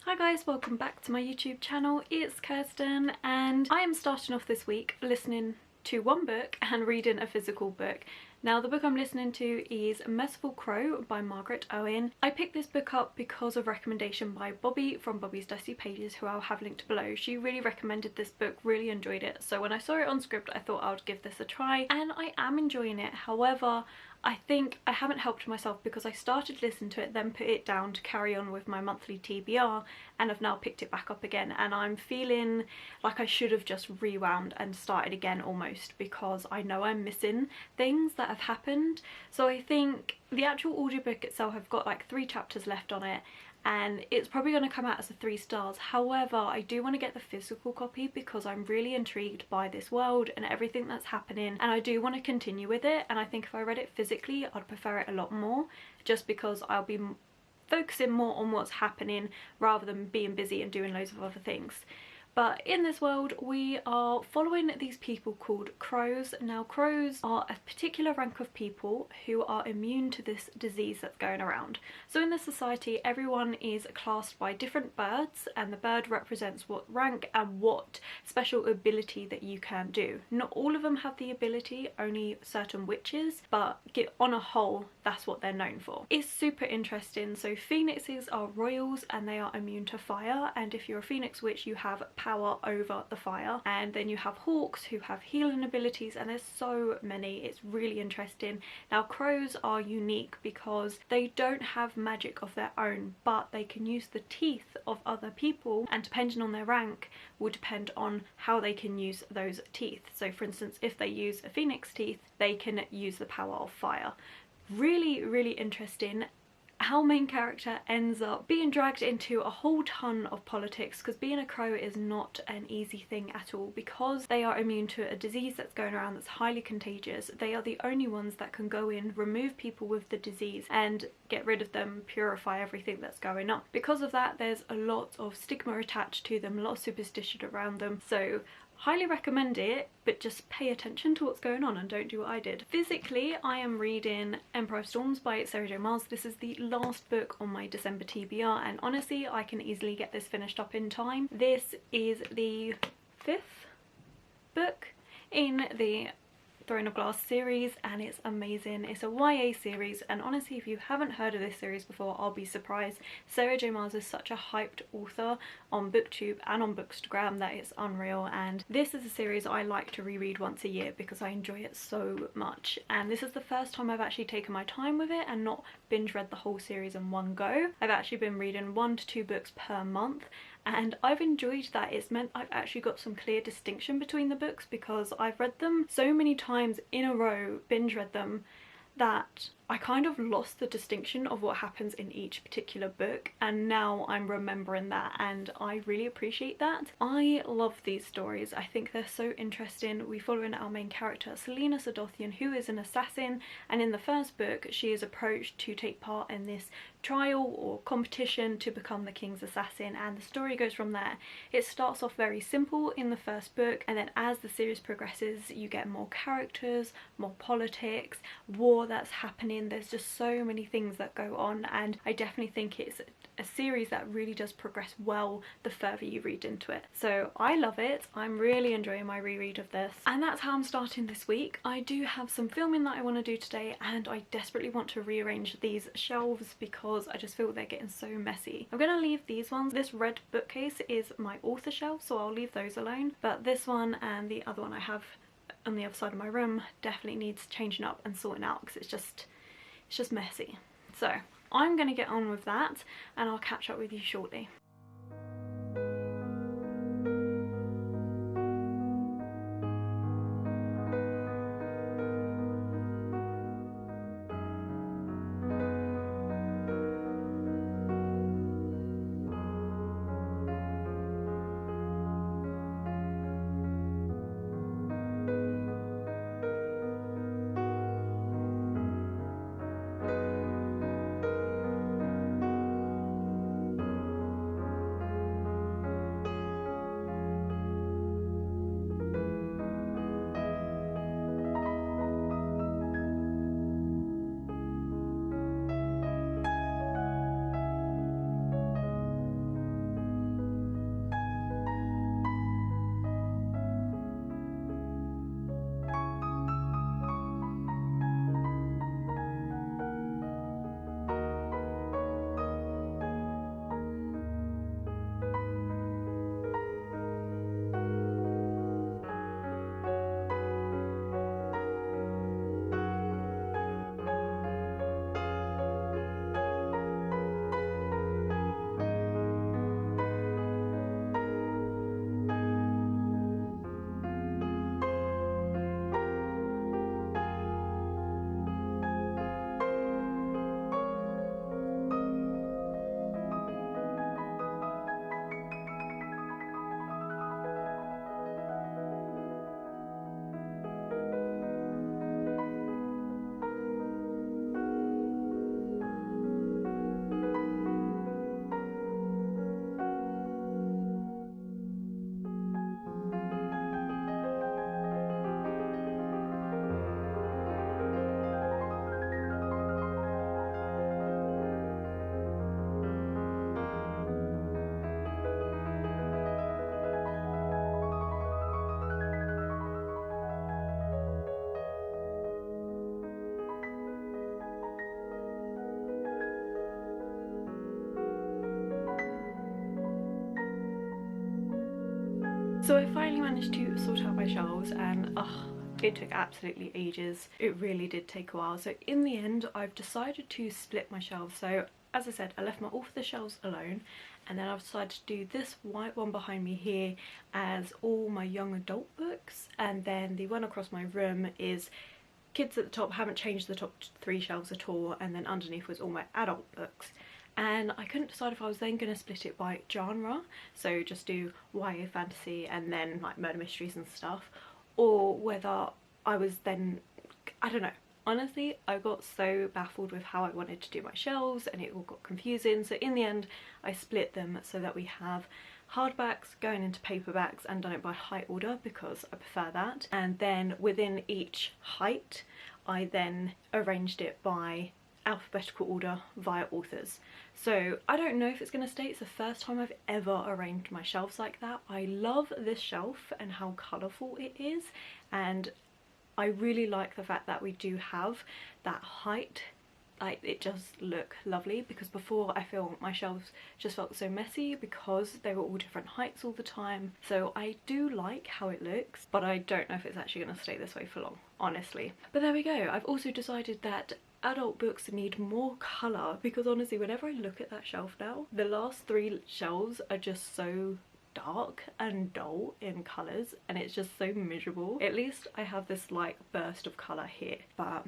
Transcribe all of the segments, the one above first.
Hi guys, welcome back to my YouTube channel. It's Kirsten and I am starting off this week listening to one book and reading a physical book. Now the book I'm listening to is Merciful by Margret Owen. I picked this book up because of recommendation by Bobbie from Bobbie's Dusty Pages, who I'll have linked below. She really recommended this book, really enjoyed it. So when I saw it on script I thought I would give this a try and I am enjoying it. However, I think I haven't helped myself because I started listening to it, then put it down to carry on with my monthly TBR, and I've now picked it back up again and I'm feeling like I should have just rewound and started again almost, because I know I'm missing things that have happened. So I think the actual audiobook itself, I've got like 3 chapters left on it and it's probably going to come out as a 3 stars. However, I do want to get the physical copy because I'm really intrigued by this world and everything that's happening, and I do want to continue with it. And I think if I read it physically I'd prefer it a lot more, just because I'll be focusing more on what's happening rather than being busy and doing loads of other things. But in this world we are following these people called crows. Now crows are a particular rank of people who are immune to this disease that's going around. So in this society everyone is classed by different birds, and the bird represents what rank and what special ability that you can do. Not all of them have the ability, only certain witches, but on a whole that's what they're known for. It's super interesting. So phoenixes are royals and they are immune to fire, and if you're a phoenix witch you have power over the fire. And then you have hawks who have healing abilities, and there's so many. It's really interesting. Now crows are unique because they don't have magic of their own, but they can use the teeth of other people, and depending on their rank will depend on how they can use those teeth. So for instance, if they use a phoenix teeth they can use the power of fire. Really interesting. Our main character ends up being dragged into a whole ton of politics, because being a crow is not an easy thing at all. Because they are immune to a disease that's going around that's highly contagious, they are the only ones that can go in, remove people with the disease and get rid of them, purify everything that's going on. Because of that there's a lot of stigma attached to them, a lot of superstition around them. So highly recommend it, but just pay attention to what's going on and don't do what I did. Physically, I am reading Empire of Storms by Sarah J Maas. This is the last book on my December TBR, and honestly I can easily get this finished up in time. This is the 5th book in the Throne of Glass series and it's amazing. It's a YA series, and honestly if you haven't heard of this series before I'll be surprised. Sarah J Maas is such a hyped author on booktube and on bookstagram that it's unreal, and this is a series I like to reread once a year because I enjoy it so much. And this is the first time I've actually taken my time with it and not binge read the whole series in one go. I've actually been reading 1 to 2 books per month, and I've enjoyed that. It's meant I've actually got some clear distinction between the books because I've read them so many times in a row, binge read them, that I kind of lost the distinction of what happens in each particular book, and now I'm remembering that and I really appreciate that. I love these stories. I think they're so interesting. We follow in our main character Selena Sadothian, who is an assassin, and in the first book she is approached to take part in this trial or competition to become the king's assassin, and the story goes from there. It starts off very simple in the first book, and then as the series progresses you get more characters, more politics, war that's happening. There's just so many things that go on, and I definitely think it's a series that really does progress well the further you read into it. So I love it. I'm really enjoying my reread of this, and that's how I'm starting this week. I do have some filming that I want to do today, and I desperately want to rearrange these shelves because I just feel they're getting so messy. I'm gonna leave these ones. This red bookcase is my author shelf, so I'll leave those alone, but this one and the other one I have on the other side of my room definitely needs changing up and sorting out because it's just messy. So I'm gonna get on with that and I'll catch up with you shortly. So I finally managed to sort out my shelves, and it took absolutely ages. It really did take a while. So in the end, I've decided to split my shelves. So as I said, I left all of the shelves alone, and then I've decided to do this white one behind me here as all my young adult books, and then the one across my room is kids at the top. Haven't changed the top 3 shelves at all, and then underneath was all my adult books. And I couldn't decide if I was then going to split it by genre, so just do YA fantasy and then like murder mysteries and stuff, or whether I was then, I don't know. Honestly, I got so baffled with how I wanted to do my shelves and it all got confusing, so in the end I split them so that we have hardbacks going into paperbacks and done it by height order because I prefer that, and then within each height I then arranged it by alphabetical order via authors. So I don't know if it's going to stay. It's the first time I've ever arranged my shelves like that. I love this shelf and how colourful it is, and I really like the fact that we do have that height. Like, it does look lovely, because before I feel my shelves just felt so messy because they were all different heights all the time. So I do like how it looks, but I don't know if it's actually going to stay this way for long, honestly. But there we go. I've also decided that adult books need more colour, because honestly whenever I look at that shelf now, the last 3 shelves are just so dark and dull in colours and it's just so miserable. At least I have this like burst of colour here, but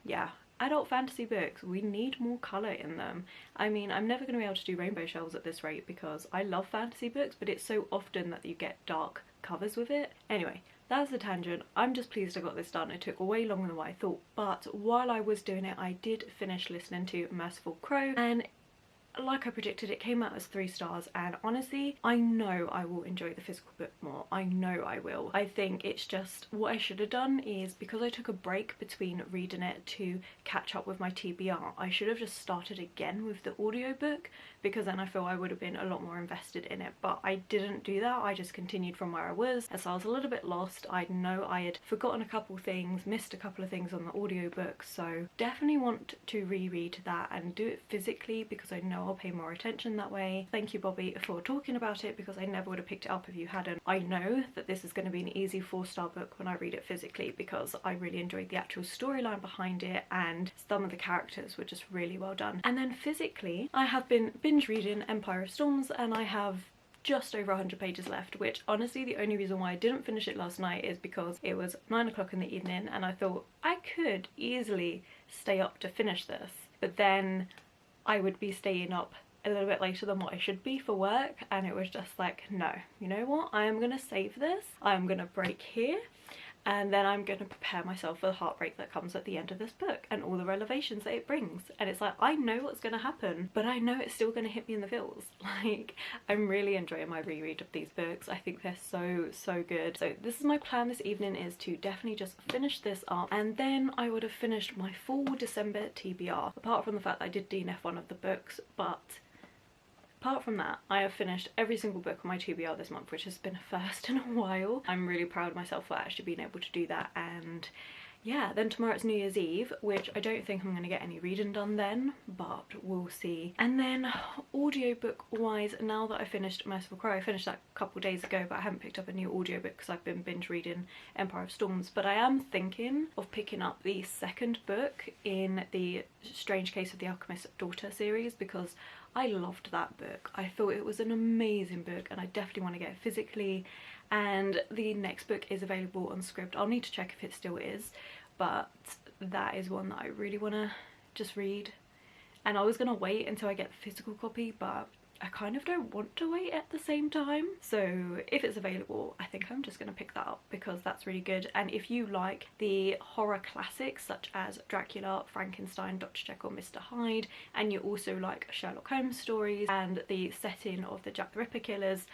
yeah, adult fantasy books, we need more colour in them. I mean, I'm never going to be able to do rainbow shelves at this rate because I love fantasy books, but it's so often that you get dark covers with it. Anyway, that's the tangent. I'm just pleased I got this done. It took way longer than what I thought, but while I was doing it I did finish listening to Merciful, and like I predicted, it came out as 3 stars, and honestly I know I will enjoy the physical book more. I know I will. I think it's just what I should have done is, because I took a break between reading it to catch up with my TBR, I should have just started again with the audiobook, because then I feel I would have been a lot more invested in it, but I didn't do that. I just continued from where I was, and so I was a little bit lost. I know I had forgotten a couple things, missed a couple of things on the audiobook, so definitely want to reread that and do it physically because I know I'll pay more attention that way. Thank you, Bobbie, for talking about it, because I never would have picked it up if you hadn't. I know that this is going to be an easy 4-star book when I read it physically, because I really enjoyed the actual storyline behind it and some of the characters were just really well done. And then physically, I have been binge reading Empire of Storms and I have just over 100 pages left, which honestly the only reason why I didn't finish it last night is because it was 9 o'clock in the evening and I thought I could easily stay up to finish this, but then I would be staying up a little bit later than what I should be for work, and it was just like, no, you know what, I am gonna save this, I'm gonna break here, and then I'm gonna prepare myself for the heartbreak that comes at the end of this book and all the revelations that it brings. And it's like, I know what's gonna happen, but I know it's still gonna hit me in the feels. Like, I'm really enjoying my reread of these books. I think they're so good. So this is my plan this evening, is to definitely just finish this up, and then I would have finished my full December TBR, apart from the fact that I did DNF one of the books. But apart from that, I have finished every single book on my TBR this month, which has been a first in a while. I'm really proud of myself for actually being able to do that. And yeah, then tomorrow it's New Year's Eve, which I don't think I'm going to get any reading done then, but we'll see. And then audiobook wise, now that I finished Merciful, I finished that a couple days ago, but I haven't picked up a new audiobook because I've been binge reading Empire of Storms. But I am thinking of picking up the 2nd book in the Strange Case of the Alchemist's Daughter series, because I loved that book. I thought it was an amazing book and I definitely want to get it physically. And the next book is available on Scribd. I'll need to check if it still is, but that is one that I really want to just read. And I was going to wait until I get the physical copy, but I kind of don't want to wait at the same time. So if it's available, I think I'm just going to pick that up because that's really good. And if you like the horror classics such as Dracula, Frankenstein, Dr. Jekyll, Mr. Hyde, and you also like Sherlock Holmes stories and the setting of the Jack the Ripper killers,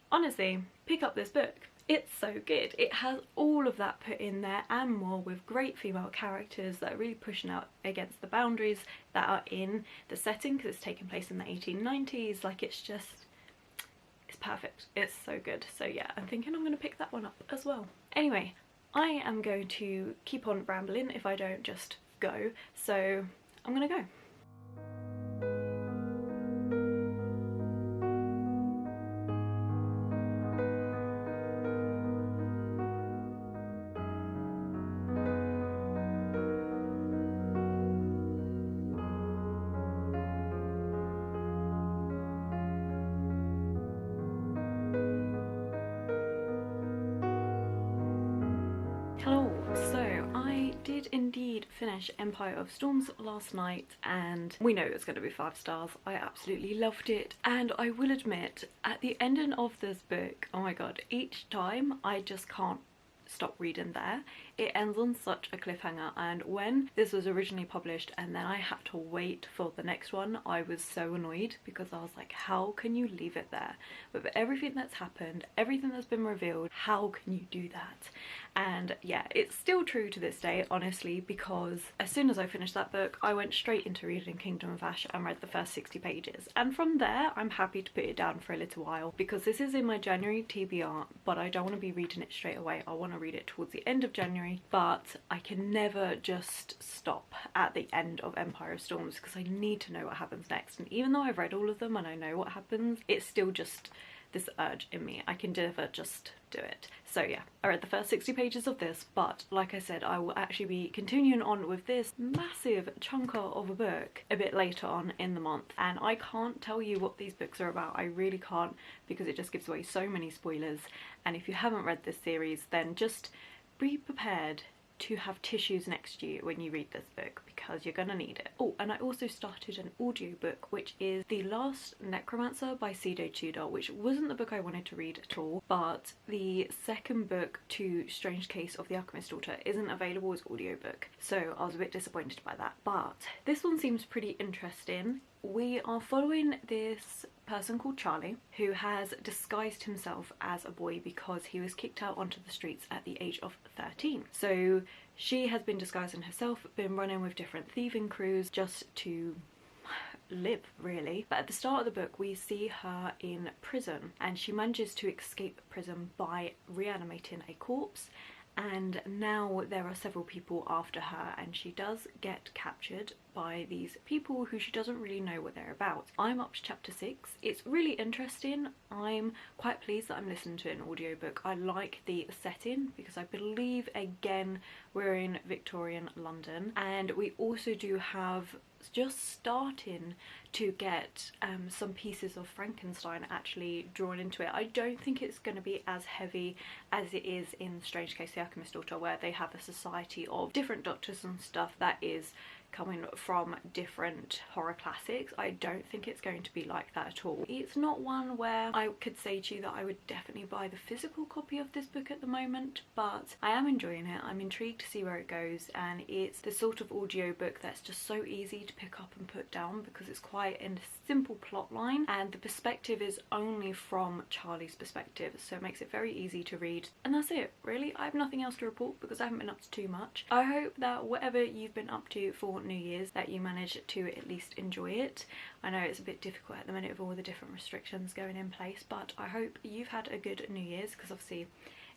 honestly, pick up this book. It's so good. It has all of that put in there and more, with great female characters that are really pushing out against the boundaries that are in the setting, because it's taking place in the 1890s. Like, it's perfect. It's so good. So yeah, I'm thinking I'm going to pick that one up as well. Anyway, I am going to keep on rambling if I don't just go. So I'm going to go. did indeed finish Empire of Storms last night, and we know it's going to be 5 stars. I absolutely loved it, and I will admit, at the ending of this book, oh my god, each time I just can't stop reading there. It ends on such a cliffhanger, and when this was originally published and then I had to wait for the next one, I was so annoyed because I was like, how can you leave it there? With everything that's happened, everything that's been revealed, how can you do that? And yeah, it's still true to this day, honestly, because as soon as I finished that book, I went straight into reading Kingdom of Ash and read the first 60 pages. And from there, I'm happy to put it down for a little while because this is in my January TBR, but I don't want to be reading it straight away. I want to read it towards the end of January, but I can never just stop at the end of Empire of Storms because I need to know what happens next. And even though I've read all of them and I know what happens, it's still just this urge in me. I can never just do it. So yeah, I read the first 60 pages of this, but like I said, I will actually be continuing on with this massive chunker of a book a bit later on in the month, and I can't tell you what these books are about. I really can't, because it just gives away so many spoilers. And if you haven't read this series, then just be prepared to have tissues next to you when you read this book, because you're gonna need it. Oh, and I also started an audiobook, which is The Last Necromancer by Tudor, which wasn't the book I wanted to read at all, but the second book to Strange Case of the Alchemist's Daughter isn't available as audiobook, so I was a bit disappointed by that. But this one seems pretty interesting. We are following this person called Charlie, who has disguised himself as a boy because he was kicked out onto the streets at the age of 13. So she has been disguising herself, been running with different thieving crews just to live, really. But at the start of the book we see her in prison, and she manages to escape prison by reanimating a corpse. And now there are several people after her, and she does get captured by these people who she doesn't really know what they're about. I'm up to chapter 6. It's really interesting. I'm quite pleased that I'm listening to an audiobook. I like the setting because I believe, again, we're in Victorian London, and we also do have just starting to get some pieces of Frankenstein actually drawn into it. I don't think it's going to be as heavy as it is in Strange Case of the Alchemist's Daughter, where they have a society of different doctors and stuff that is coming from different horror classics. I don't think it's going to be like that at all. It's not one where I could say to you that I would definitely buy the physical copy of this book at the moment, but I am enjoying it. I'm intrigued to see where it goes, and it's the sort of audiobook that's just so easy to pick up and put down because it's quite a simple plot line, and the perspective is only from Charlie's perspective, so it makes it very easy to read. And that's it, really. I have nothing else to report because I haven't been up to too much. I hope that whatever you've been up to for New Year's, that you manage to at least enjoy it. I know it's a bit difficult at the minute with all the different restrictions going in place, but I hope you've had a good New Year's, because obviously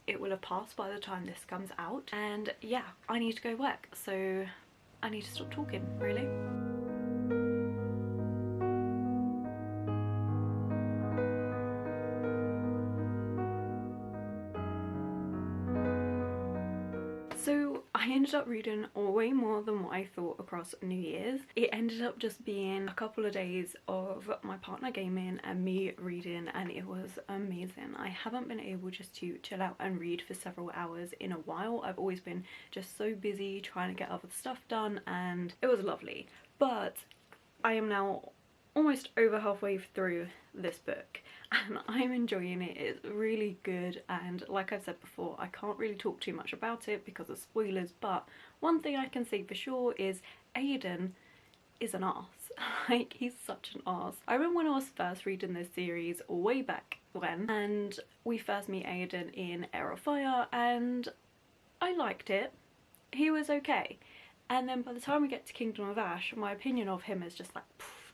it will have passed by the time this comes out. And yeah, I need to go work, so I need to stop talking, really. So I ended up reading way more than what I thought across New Year's. It ended up just being a couple of days of my partner gaming and me reading, and it was amazing. I haven't been able just to chill out and read for several hours in a while. I've always been just so busy trying to get other stuff done, and it was lovely. But I am now almost over halfway through this book and I'm enjoying it. It's really good, and like I've said before, I can't really talk too much about it because of spoilers, but one thing I can say for sure is Aiden is an arse. Like, he's such an arse. I remember when I was first reading this series way back when, and we first meet Aiden in Heir of Fire, and I liked it. He was okay. And then by the time we get to Kingdom of Ash, my opinion of him is just like,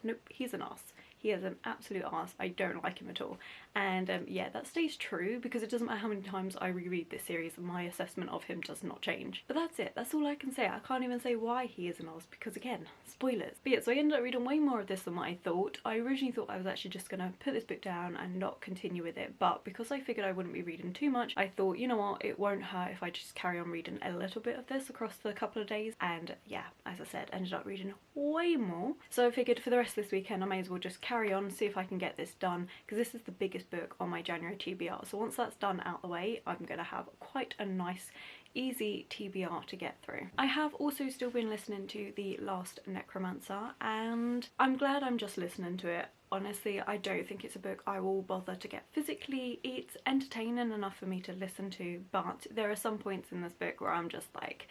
nope, he's an arse. He is an absolute arse. I don't like him at all. And yeah, that stays true because it doesn't matter how many times I reread this series, my assessment of him does not change. But that's it. That's all I can say. I can't even say why he is an arse because, again, spoilers. But yeah, so I ended up reading way more of this than what I thought. I originally thought I was actually just going to put this book down and not continue with it. But because I figured I wouldn't be reading too much, I thought, you know what, it won't hurt if I just carry on reading a little bit of this across the couple of days. And yeah, as I said, ended up reading way more. So I figured for the rest of this weekend I may as well just carry on, see if I can get this done, because this is the biggest book on my January TBR. So once that's done out the way, I'm going to have quite a nice easy TBR to get through. I have also still been listening to The Last Necromancer, and I'm glad I'm just listening to it. Honestly, I don't think it's a book I will bother to get physically. It's entertaining enough for me to listen to, but there are some points in this book where I'm just like,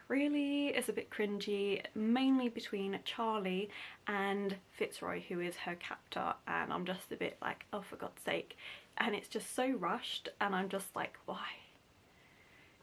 really? It's a bit cringy, mainly between Charlie and Fitzroy, who is her captor, and I'm just a bit like, oh, for God's sake. And it's just so rushed, and I'm just like, why?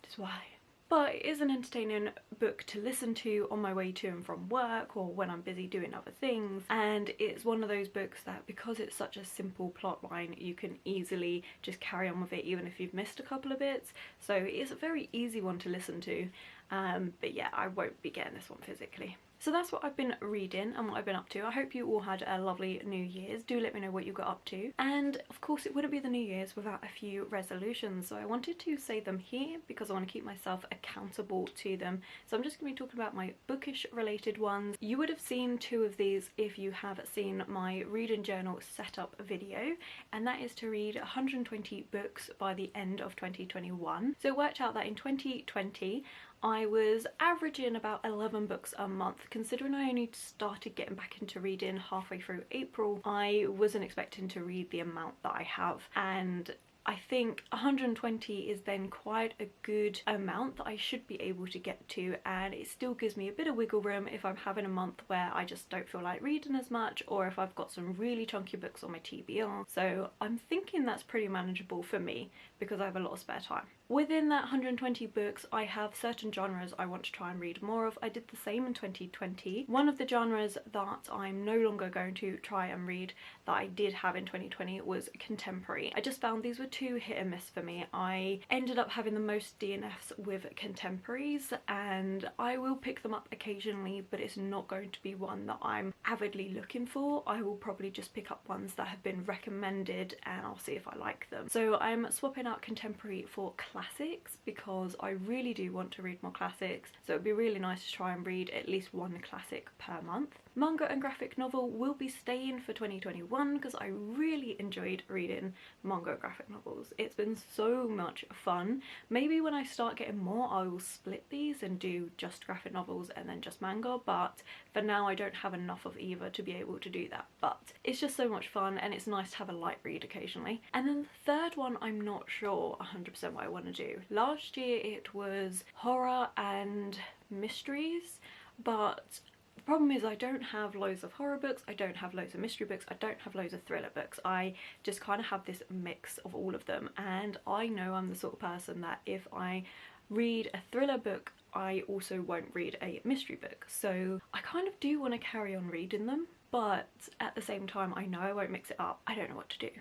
Just why? But it is an entertaining book to listen to on my way to and from work, or when I'm busy doing other things, and it's one of those books that, because it's such a simple plot line, you can easily just carry on with it even if you've missed a couple of bits. So it's a very easy one to listen to, but yeah, I won't be getting this one physically. So that's what I've been reading and what I've been up to. I hope you all had a lovely New Year's. Do let me know what you got up to. And of course it wouldn't be the New Year's without a few resolutions. So I wanted to say them here because I want to keep myself accountable to them. So I'm just going to be talking about my bookish related ones. You would have seen 2 of these if you have seen my reading journal setup video. And that is to read 120 books by the end of 2021. So it worked out that in 2020, I was averaging about 11 books a month. Considering I only started getting back into reading halfway through April, I wasn't expecting to read the amount that I have, and I think 120 is then quite a good amount that I should be able to get to, and it still gives me a bit of wiggle room if I'm having a month where I just don't feel like reading as much, or if I've got some really chunky books on my TBR. So I'm thinking that's pretty manageable for me because I have a lot of spare time. Within that 120 books, I have certain genres I want to try and read more of. I did the same in 2020. One of the genres that I'm no longer going to try and read that I did have in 2020 was contemporary. I just found these were too hit and miss for me. I ended up having the most DNFs with contemporaries, and I will pick them up occasionally, but it's not going to be one that I'm avidly looking for. I will probably just pick up ones that have been recommended and I'll see if I like them. So I'm swapping out contemporary for classics because I really do want to read more classics, so it'd be really nice to try and read at least one classic per month. Manga and graphic novel will be staying for 2021 because I really enjoyed reading manga and graphic novels. It's been so much fun. Maybe when I start getting more I will split these and do just graphic novels and then just manga, but for now I don't have enough of either to be able to do that. But it's just so much fun and it's nice to have a light read occasionally. And then the third one, I'm not sure 100% what I want to do. Last year it was horror and mysteries, but the problem is I don't have loads of horror books, I don't have loads of mystery books, I don't have loads of thriller books. I just kind of have this mix of all of them, and I know I'm the sort of person that if I read a thriller book I also won't read a mystery book. So I kind of do want to carry on reading them, but at the same time I know I won't mix it up. I don't know what to do.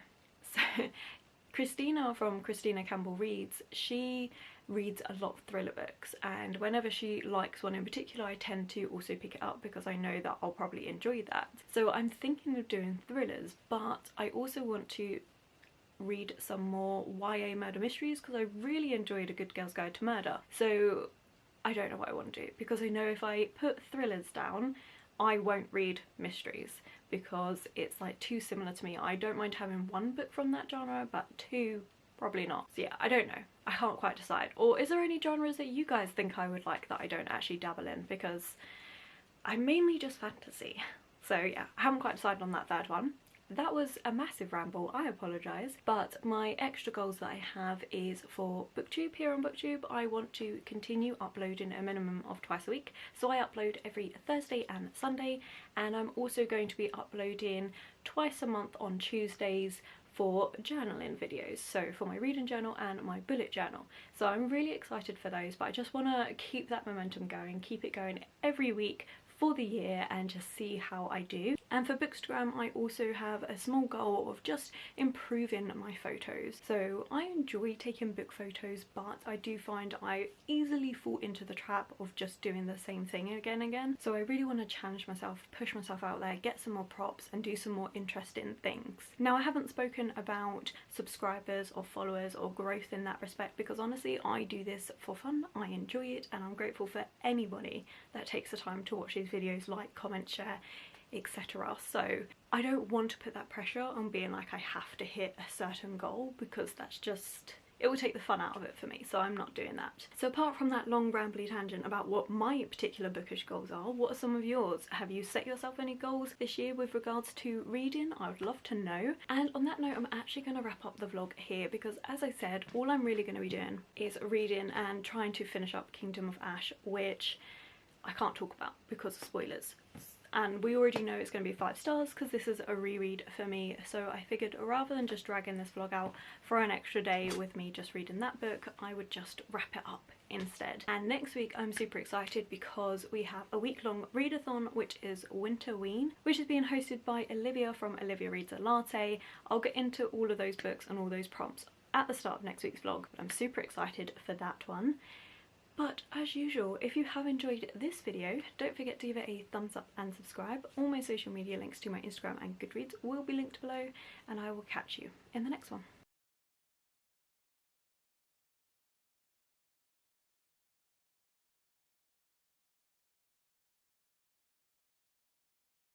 So Christina from Christina Campbell Reads, she reads a lot of thriller books, and whenever she likes one in particular I tend to also pick it up because I know that I'll probably enjoy that. So I'm thinking of doing thrillers, but I also want to read some more YA murder mysteries because I really enjoyed A Good Girl's Guide to Murder. So I don't know what I want to do because I know if I put thrillers down I won't read mysteries because it's like too similar to me. I don't mind having one book from that genre, but 2 probably not. So yeah, I don't know. I can't quite decide. Or is there any genres that you guys think I would like that I don't actually dabble in, because I'm mainly just fantasy. So yeah, I haven't quite decided on that third one. That was a massive ramble, I apologise, but my extra goals that I have is for booktube. Here on booktube I want to continue uploading a minimum of twice a week, so I upload every Thursday and Sunday, and I'm also going to be uploading twice a month on Tuesdays for journaling videos, so for my reading journal and my bullet journal. So I'm really excited for those, but I just want to keep that momentum going, keep it going every week for the year and just see how I do. And for Bookstagram I also have a small goal of just improving my photos. So I enjoy taking book photos, but I do find I easily fall into the trap of just doing the same thing again and again. So I really want to challenge myself, push myself out there, get some more props and do some more interesting things. Now I haven't spoken about subscribers or followers or growth in that respect because honestly I do this for fun, I enjoy it, and I'm grateful for anybody that takes the time to watch these videos, like, comment, share, etc. So I don't want to put that pressure on being like I have to hit a certain goal because that's just, it will take the fun out of it for me, so I'm not doing that. So apart from that long rambly tangent about what my particular bookish goals are, what are some of yours? Have you set yourself any goals this year with regards to reading? I would love to know. And on that note, I'm actually going to wrap up the vlog here because, as I said, all I'm really going to be doing is reading and trying to finish up Kingdom of Ash, which I can't talk about because of spoilers. And we already know it's going to be 5 stars because this is a reread for me, so I figured rather than just dragging this vlog out for an extra day with me just reading that book, I would just wrap it up instead. And next week I'm super excited because we have a week-long readathon, which is Winterween, which is being hosted by Olivia from Olivia Reads a Latte. I'll get into all of those books and all those prompts at the start of next week's vlog, but I'm super excited for that one. But as usual, if you have enjoyed this video, don't forget to give it a thumbs up and subscribe. All my social media links to my Instagram and Goodreads will be linked below, and I will catch you in the next one.